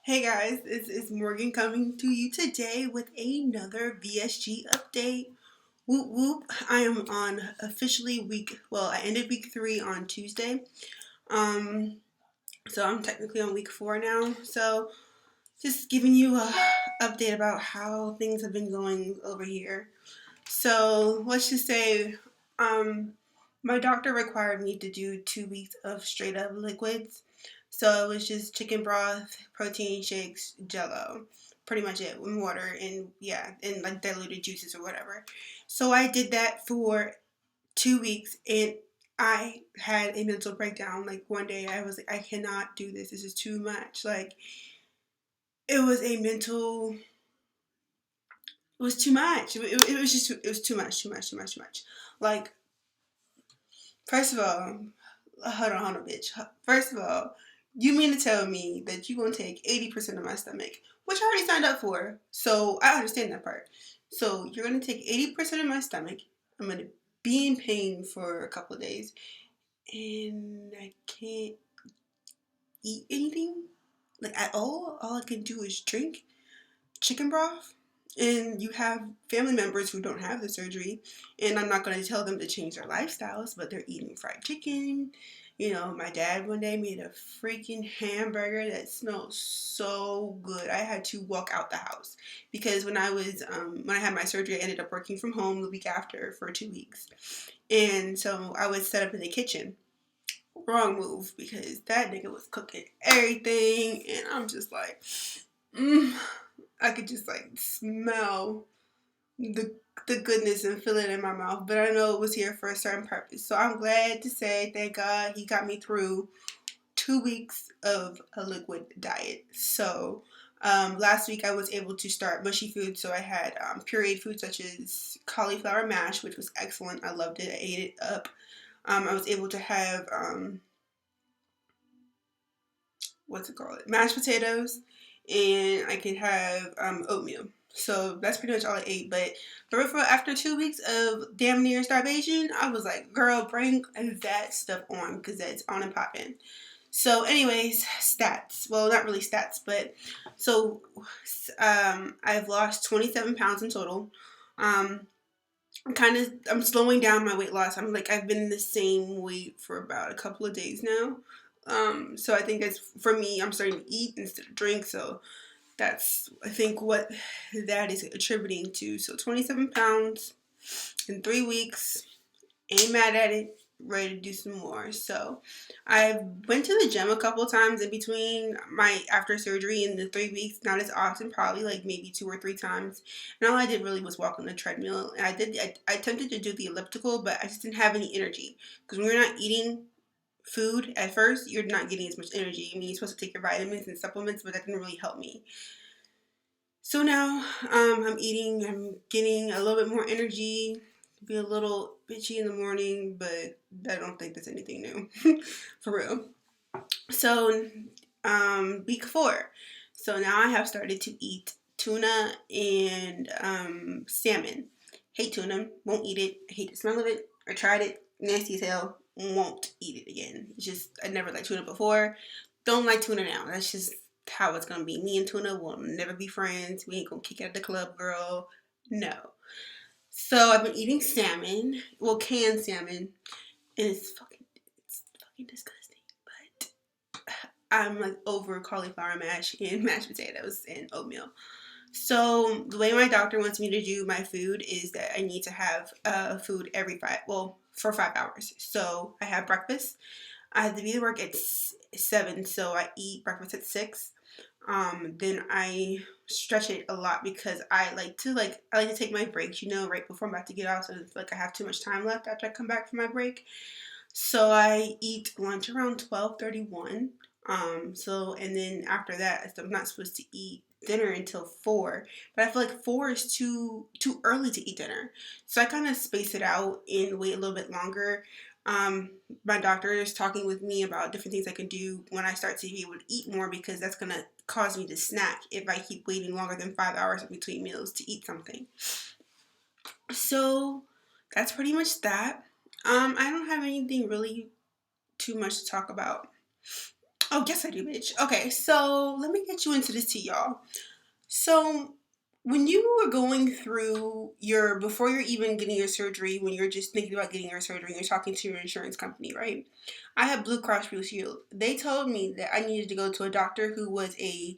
Hey guys, this is Morgan coming to you today with another VSG update. Whoop whoop. I am on officially I ended week 3 on Tuesday. Um, so I'm technically on week 4 now. So just giving you a update about how things have been going over here. So let's just say, um, my doctor required me to do 2 weeks of straight up liquids. So it was just chicken broth, protein shakes, jello. Pretty much it, with water and yeah, and like diluted juices or whatever. So I did that for 2 weeks and I had a mental breakdown. Like one day I was like, I cannot do this. This is too much. Like it was a mental it was too much. It was just, it was too much, too much, too much, too much. Like, first of all, hold on, bitch. First of all, you mean to tell me that you're gonna take 80% of my stomach, which I already signed up for. So I understand that part. So you're gonna take 80% of my stomach. I'm gonna be in pain for a couple of days, and I can't eat anything like at all. All I can do is drink chicken broth, and you have family members who don't have the surgery, and I'm not going to tell them to change their lifestyles, but they're eating fried chicken. You know, my dad one day made a freaking hamburger that smelled so good. I had to walk out the house because when I had my surgery, I ended up working from home the week after for 2 weeks, and so I was set up in the kitchen. Wrong move because that nigga was cooking everything, and I'm just like, mm, I could just like smell the the goodness and feel it in my mouth. But I know it was here for a certain purpose. So I'm glad to say, thank God, he got me through 2 weeks of a liquid diet. So last week I was able to start mushy food. So I had pureed food such as cauliflower mash, which was excellent. I loved it. I ate it up. I was able to have what's it called? Mashed potatoes, and I could have oatmeal. So that's pretty much all I ate. But for after 2 weeks of damn near starvation, I was like, girl, bring that stuff on because that's on and popping. So, anyways, stats. Well, not really stats, but so I've lost 27 pounds in total. Um, I'm slowing down my weight loss. I've been the same weight for about a couple of days now. So I think it's for me. I'm starting to eat instead of drink. So that's I think what that is attributing to. So 27 pounds in 3 weeks. Ain't mad at it. Ready to do some more. So I went to the gym a couple times in between my after surgery and the 3 weeks. Not as often, probably like maybe 2 or 3 times. And all I did really was walk on the treadmill. And I attempted to do the elliptical, but I just didn't have any energy because when you're not eating food at first, you're not getting as much energy. I mean, you're supposed to take your vitamins and supplements, but that didn't really help me. So now I'm getting a little bit more energy, be a little bitchy in the morning, but I don't think there's anything new, for real. So, week 4. So now I have started to eat tuna and salmon. Hate tuna, won't eat it. I hate the smell of it. I tried it, nasty as hell. Won't eat it again. It's just I never liked tuna before. Don't like tuna now. That's just how it's gonna be. Me and tuna will never be friends. We ain't gonna kick it at the club, girl. No. So I've been eating salmon, well, canned salmon, and it's fucking disgusting. But I'm like over cauliflower mash and mashed potatoes and oatmeal. So the way my doctor wants me to do my food is that I need to have food for 5 hours. So I have breakfast. I have to be to work at 7, so I eat breakfast at 6. Then I stretch it a lot because I like to take my breaks, right before I'm about to get out, so it's like I have too much time left after I come back from my break. So I eat lunch around 12:31. And then after that, I'm not supposed to eat dinner until 4. But I feel like 4 is too early to eat dinner. So I kind of space it out and wait a little bit longer. My doctor is talking with me about different things I can do when I start to be able to eat more because that's gonna cause me to snack if I keep waiting longer than 5 hours in between meals to eat something. So that's pretty much that. I don't have anything really too much to talk about. Oh, yes, I do, bitch. Okay, so let me get you into this tea, y'all. So, when you were going through before you're even getting your surgery, when you're just thinking about getting your surgery, you're talking to your insurance company, right? I have Blue Cross Blue Shield. They told me that I needed to go to a doctor who was a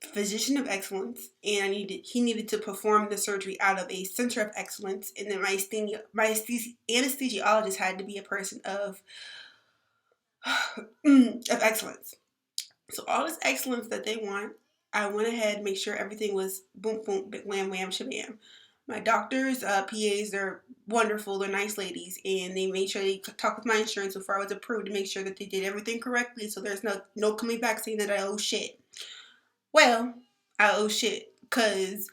physician of excellence, and he needed to perform the surgery out of a center of excellence, and then my anesthesiologist had to be a person of excellence. So all this excellence that they want, I went ahead and make sure everything was boom, boom, wham, wham, shabam. My doctors, PAs, they're wonderful. They're nice ladies, and they made sure they talked with my insurance before I was approved to make sure that they did everything correctly. So there's no coming back saying that I owe shit. Well, I owe shit because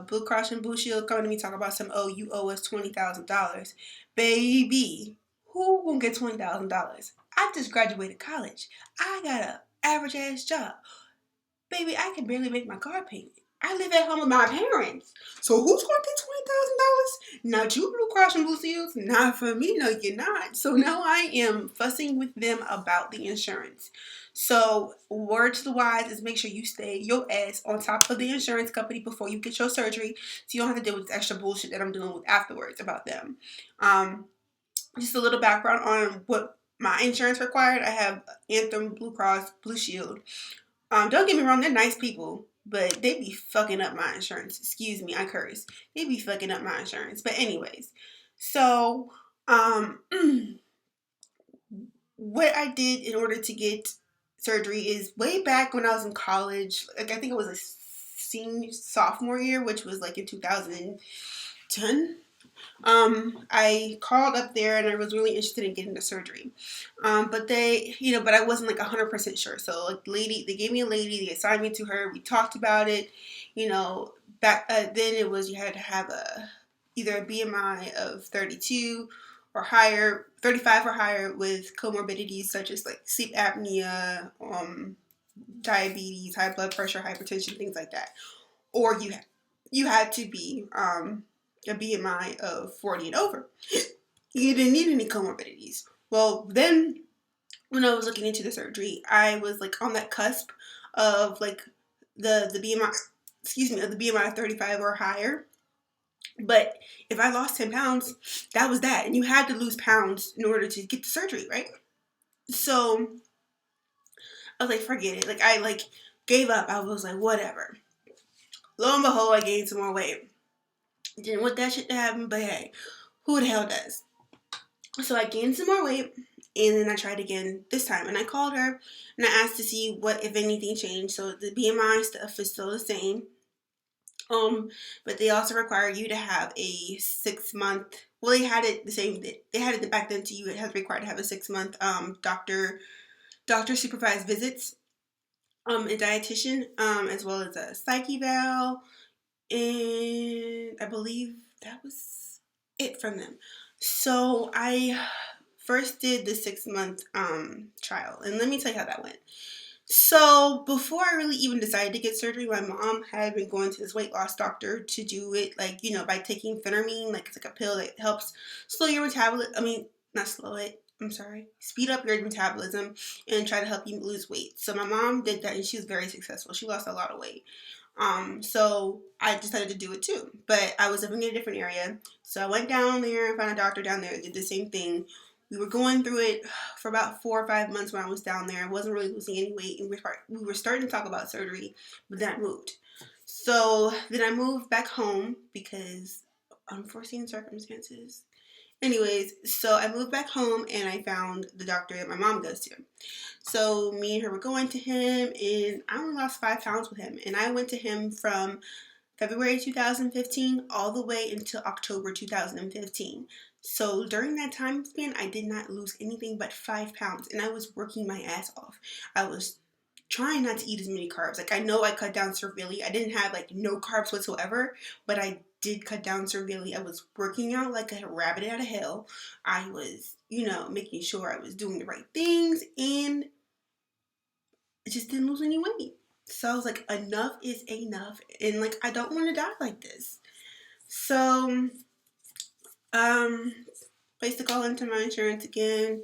Blue Cross and Blue Shield coming to me talking about some, oh, you owe us $20,000, baby. Who gonna get $20,000? I just graduated college. I got a average ass job. Baby, I can barely make my car payment. I live at home with my parents. So who's gonna get $20,000? Not you, Blue Cross and Blue Shields. Not for me. No, you're not. So now I am fussing with them about the insurance. So word to the wise is make sure you stay your ass on top of the insurance company before you get your surgery, so you don't have to deal with this extra bullshit that I'm dealing with afterwards about them. Um, just a little background on what my insurance required. I have Anthem, Blue Cross, Blue Shield. Don't get me wrong, they're nice people, but they be fucking up my insurance. Excuse me, I curse. They be fucking up my insurance. But anyways, so what I did in order to get surgery is way back when I was in college. Like I think it was a sophomore year, which was like in 2010. I called up there and I was really interested in getting the surgery. But but I wasn't like 100% sure. So like they gave me a lady, they assigned me to her. We talked about it. Back then it was you had to have either a BMI of 32 or higher, 35 or higher, with comorbidities such as like sleep apnea, diabetes, high blood pressure, hypertension, things like that. Or you had to be a BMI of 40 and over. You didn't need any comorbidities. Well, then when I was looking into the surgery, I was like on that cusp of like the BMI, of the BMI of 35 or higher. But if I lost 10 pounds, that was that. And you had to lose pounds in order to get the surgery, right? So I was like, forget it. Like I gave up. I was like, whatever. Lo and behold, I gained some more weight. Didn't want that shit to happen, but hey, who the hell does? So I gained some more weight, and then I tried again this time. And I called her, and I asked to see what, if anything, changed. So the BMI stuff is still the same. But they also require you to have a 6 month. Well, they had it the same. They had it back then to you. It has required to have a 6 month doctor supervised visits, a dietitian, as well as a psych eval, and I believe that was it from them. So I first did the 6 month trial, and let me tell you how that went. So before I really even decided to get surgery, my mom had been going to this weight loss doctor to do it, like, by taking phentermine, like it's like a pill that helps slow your metabolism. I mean, not slow it. I'm sorry. Speed up your metabolism and try to help you lose weight. So my mom did that, and she was very successful. She lost a lot of weight. So I decided to do it too, but I was living in a different area. So I went down there and found a doctor down there that did the same thing. We were going through it for about 4 or 5 months when I was down there. I wasn't really losing any weight, and we were starting to talk about surgery, but then I moved. So then I moved back home because unforeseen circumstances. Anyways, so I moved back home and I found the doctor that my mom goes to. So me and her were going to him, and I only lost 5 pounds with him. And I went to him from February 2015 all the way until October 2015. So during that time span, I did not lose anything but 5 pounds, and I was working my ass off. I was trying not to eat as many carbs. Like, I know I cut down severely. I didn't have like no carbs whatsoever, but I did cut down severely. I was working out like a rabbit out of hell. I was, making sure I was doing the right things, and I just didn't lose any weight. So I was like, enough is enough, and like, I don't want to die like this. So, placed a call into my insurance again.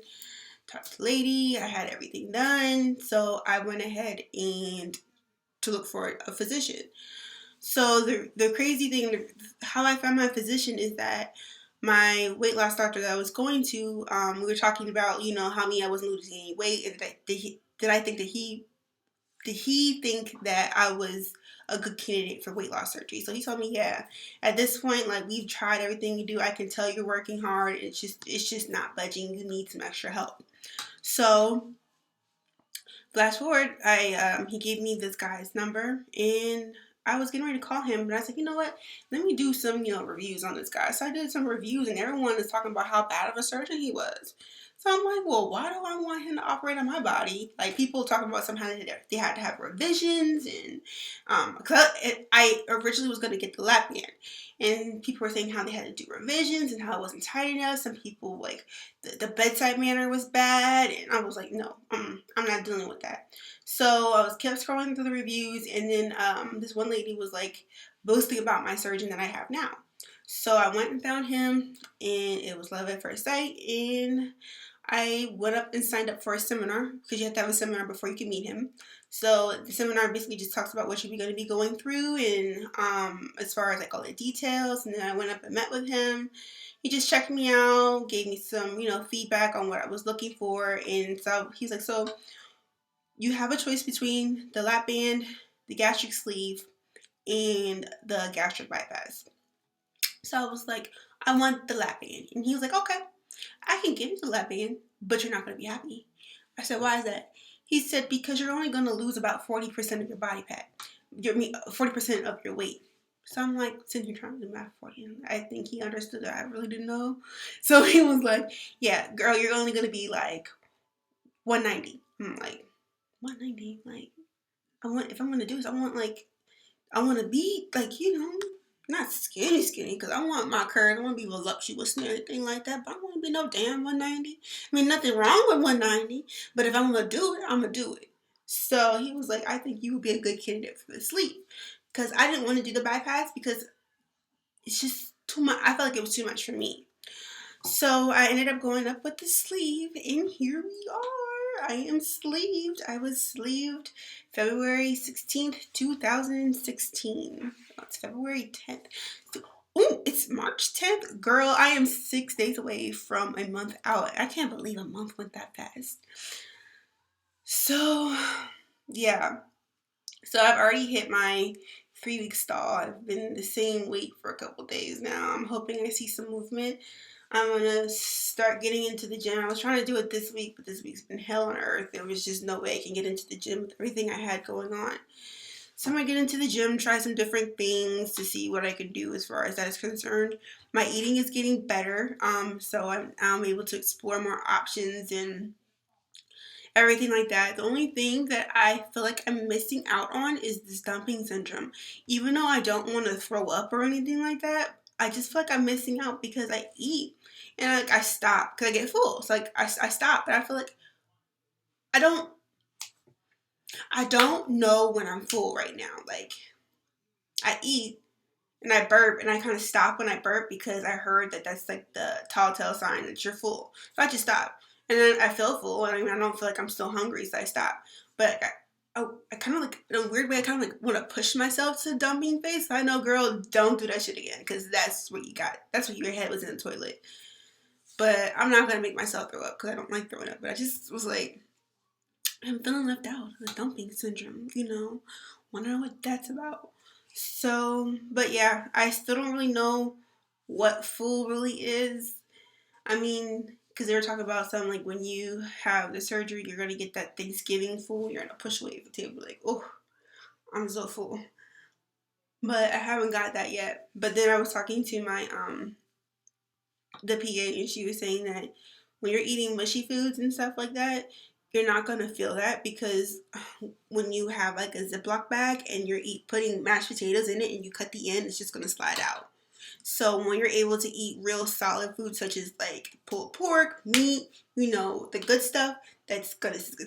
talked to the lady. I had everything done. So I went ahead and to look for a physician. So the crazy thing, how I found my physician is that my weight loss doctor that I was going to, we were talking about, how I wasn't losing any weight, and did he think that I was a good candidate for weight loss surgery? So he told me, yeah, at this point, like, we've tried everything you do. I can tell you're working hard. It's just not budging. You need some extra help. So flash forward, he gave me this guy's number, and I was getting ready to call him, but I was like, you know what? Let me do some, reviews on this guy. So I did some reviews, and everyone is talking about how bad of a surgeon he was. So I'm like, well, why do I want him to operate on my body? Like, people talking about somehow they had to have revisions, and I originally was going to get the lap band, and people were saying how they had to do revisions and how it wasn't tight enough. Some people, like, the bedside manner was bad, and I was like, no, I'm not dealing with that. So I was kept scrolling through the reviews, and then this one lady was like boasting about my surgeon that I have now. So I went and found him, and it was love at first sight, and I went up and signed up for a seminar, because you have to have a seminar before you can meet him. So the seminar basically just talks about what you're going to be going through, and as far as like all the details. And then I went up and met with him. He just checked me out, gave me some, feedback on what I was looking for. And so he's like, so you have a choice between the lap band, the gastric sleeve, and the gastric bypass. So I was like, I want the lap band. And he was like, okay, I can give you the lap band, but you're not going to be happy. I said, why is that? He said, because you're only going to lose about 40% of your body fat. 40% of your weight. So I'm like, since you're trying to do math for him, I think he understood that I really didn't know. So he was like, yeah, girl, you're only going to be like 190. I'm like, 190? Like, if I'm going to do this, I want to be like, not skinny, because I want my curves. I want to be voluptuous and everything like that, but I want to be no damn 190. I mean, nothing wrong with 190, but if I'm going to do it, I'm going to do it. So he was like, I think you would be a good candidate for the sleeve, because I didn't want to do the bypass because it's just too much. I felt like it was too much for me. So I ended up going up with the sleeve, and here we are. I am sleeved. I was sleeved February 16th, 2016. Oh, it's February 10th. Oh, it's March 10th. Girl, I am 6 days away from a month out. I can't believe a month went that fast. So, yeah. So I've already hit my 3-week stall. I've been the same weight for a couple days now. I'm hoping I see some movement. I'm going to start getting into the gym. I was trying to do it this week, but this week's been hell on earth. There was just no way I can get into the gym with everything I had going on. So I'm going to get into the gym, try some different things to see what I can do as far as that is concerned. My eating is getting better, so I'm able to explore more options and everything like that. The only thing that I feel like I'm missing out on is this dumping syndrome. Even though I don't want to throw up or anything like that, I just feel like I'm missing out because I eat and I stop because I get full. So like I stop, but I feel like I don't know when I'm full right now. Like, I eat and I burp and I kind of stop when I burp because I heard that that's like the telltale sign that you're full. So I just stop. And then I feel full, and I don't feel like I'm still hungry, so I stop. But I kind of like, in a weird way, I kind of like want to push myself to the dumping phase. So I know, girl, don't do that shit again, because that's what you got. That's what your head was in the toilet. But I'm not going to make myself throw up, because I don't like throwing up. But I just was like, I'm feeling left out. The dumping syndrome, wondering what that's about. So, but yeah, I still don't really know what full really is. I mean, because they were talking about something like when you have the surgery, you're going to get that Thanksgiving full. You're going to push away the table like, oh, I'm so full. But I haven't got that yet. But then I was talking to my, the PA, and she was saying that when you're eating mushy foods and stuff like that, you're not going to feel that, because when you have like a Ziploc bag and you're putting mashed potatoes in it and you cut the end, it's just going to slide out. So when you're able to eat real solid food, such as like pulled pork, meat, the good stuff, it's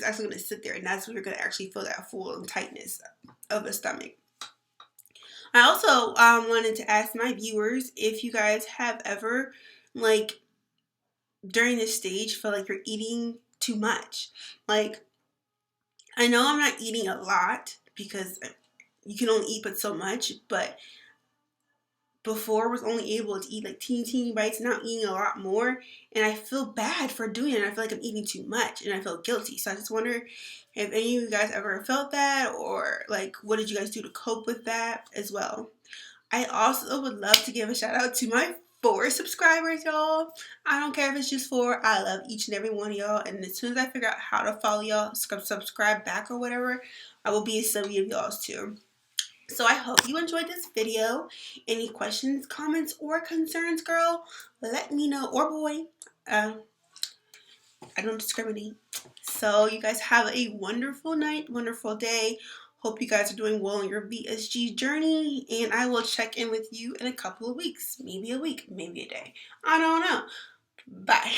actually gonna sit there, and that's when you're gonna actually feel that full and tightness of the stomach. I also wanted to ask my viewers if you guys have ever, like, during this stage, feel like you're eating too much. Like, I know I'm not eating a lot because you can only eat but so much, but before I was only able to eat like teeny bites, now I'm eating a lot more, and I feel bad for doing it. I feel like I'm eating too much and I feel guilty. So I just wonder if any of you guys ever felt that, or like what did you guys do to cope with that as well. I also would love to give a shout out to my 4 subscribers, y'all. I don't care if it's just 4. I love each and every one of y'all. And as soon as I figure out how to follow y'all, subscribe back or whatever, I will be a silly of y'all's too. So I hope you enjoyed this video. Any questions, comments, or concerns, girl, let me know. Or boy. I don't discriminate. So you guys have a wonderful night, wonderful day. Hope you guys are doing well on your VSG journey. And I will check in with you in a couple of weeks. Maybe a week, maybe a day. I don't know. Bye.